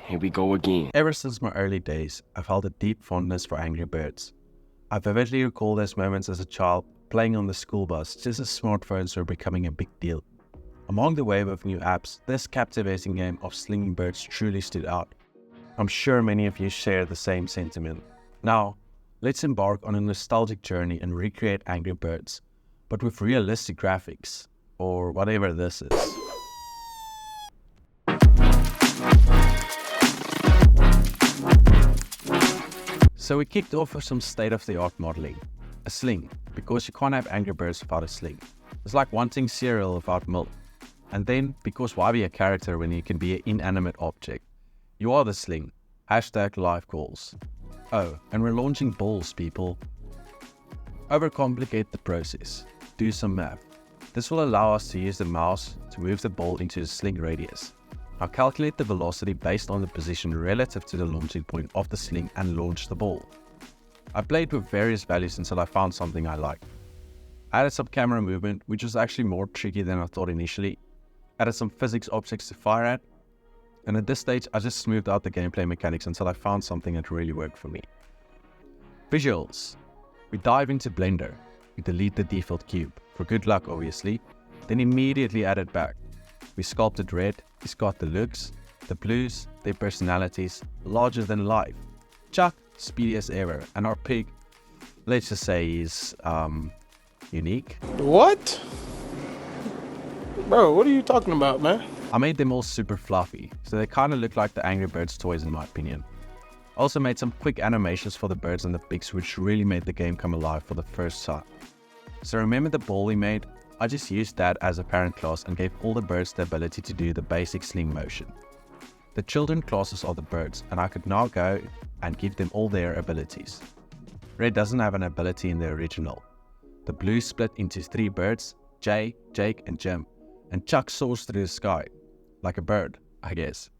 here we go again. Ever since my early days, I've held a deep fondness for Angry Birds. I vividly recall those moments as a child playing on the school bus just as smartphones were becoming a big deal. Among the wave of new apps, this captivating game of slinging birds truly stood out. I'm sure many of you share the same sentiment. Now, let's embark on a nostalgic journey and recreate Angry Birds, but with realistic graphics, or whatever this is. So we kicked off with some state-of-the-art modeling. A sling, because you can't have Angry Birds without a sling. It's like wanting cereal without milk. And then, because why be a character when you can be an inanimate object? You are the sling. #live calls. Oh, and we're launching balls, people. Overcomplicate the process. Do some math. This will allow us to use the mouse to move the ball into the sling radius. Now calculate the velocity based on the position relative to the launching point of the sling and launch the ball. I played with various values until I found something I liked. I added some camera movement, which was actually more tricky than I thought initially. Added some physics objects to fire at. And at this stage, I just smoothed out the gameplay mechanics until I found something that really worked for me. Visuals. We dive into Blender. We delete the default cube, for good luck obviously, then immediately add it back. We sculpted red, he's got the looks, the blues, their personalities, larger than life. Chuck, speedy as ever, and our pig, let's just say he's, unique. What? Bro, what are you talking about, man? I made them all super fluffy, so they kind of look like the Angry Birds toys in my opinion. Also made some quick animations for the birds and the pigs, which really made the game come alive for the first time. So remember the ball we made? I just used that as a parent class and gave all the birds the ability to do the basic sling motion. The children classes are the birds, and I could now go and give them all their abilities. Red doesn't have an ability in the original. The blue split into 3 birds, Jay, Jake and Jim, and Chuck soars through the sky, like a bird, I guess.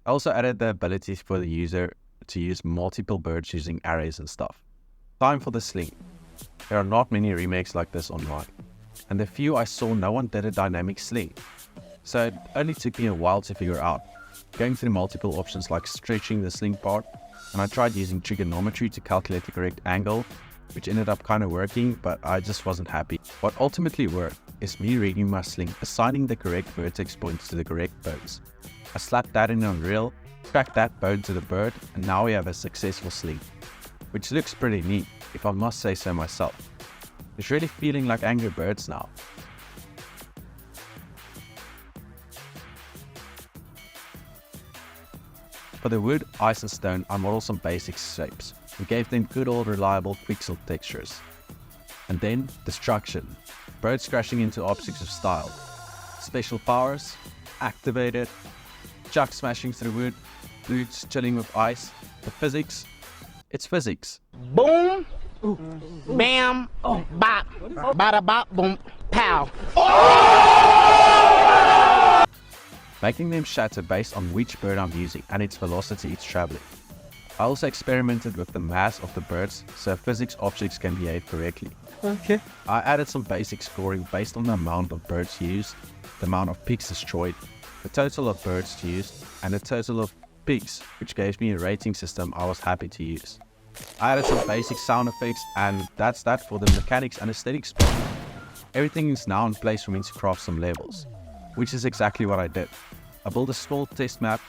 I also added the ability for the user to use multiple birds using arrays and stuff. Time for the sling. There are not many remakes like this online, and the few I saw, no one did a dynamic sling. So it only took me a while to figure out, going through multiple options like stretching the sling part, and I tried using trigonometry to calculate the correct angle, which ended up kind of working, but I just wasn't happy. What ultimately worked is me rigging my sling, assigning the correct vertex points to the correct bones. I slapped that in Unreal, cracked that bone to the bird, and now we have a successful sling, which looks pretty neat, if I must say so myself. It's really feeling like Angry Birds now. For the wood, ice and stone, I modeled some basic shapes and gave them good old reliable pixel textures. And then, destruction. Birds crashing into objects of style. Special powers, activated. Chuck smashing through wood, dudes chilling with ice. The physics, it's physics. Boom, bam, bop, bada bop, boom, pow. Making them shatter based on which bird I'm using and its velocity it's traveling. I also experimented with the mass of the birds so physics objects can behave correctly. Okay. I added some basic scoring based on the amount of birds used, the amount of pigs destroyed, the total of birds used, and the total of pigs, which gave me a rating system I was happy to use. I added some basic sound effects, and that's that for the mechanics and aesthetics part. Everything is now in place for me to craft some levels, which is exactly what I did. I built a small test map,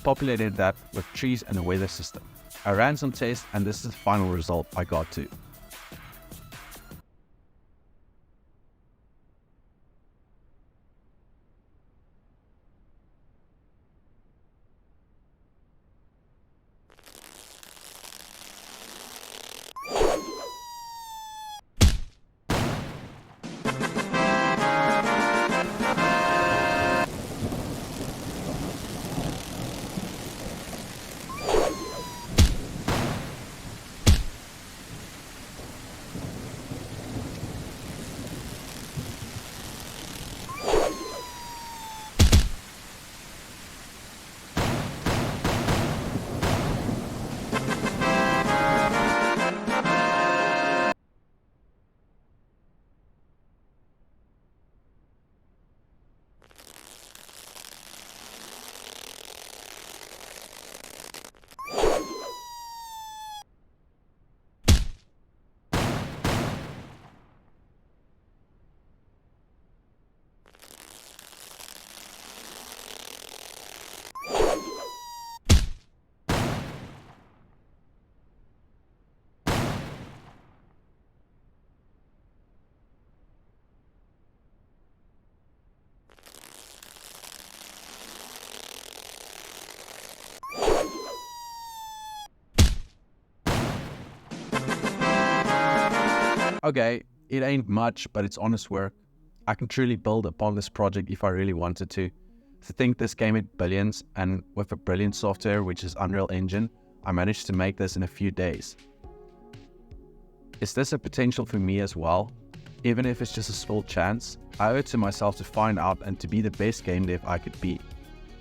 populated that with trees and a weather system. I ran some tests, and this is the final result I got to. okay, it ain't much, but it's honest work. I can truly build upon this project if I really wanted to. To think this game made billions, and with a brilliant software which is Unreal Engine, I managed to make this in a few days. Is this a potential for me as well? Even if it's just a small chance, I owe it to myself to find out and to be the best game dev I could be.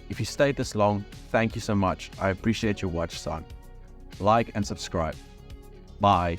If you stayed this long, thank you so much. I appreciate your watch time. Like and subscribe. Bye.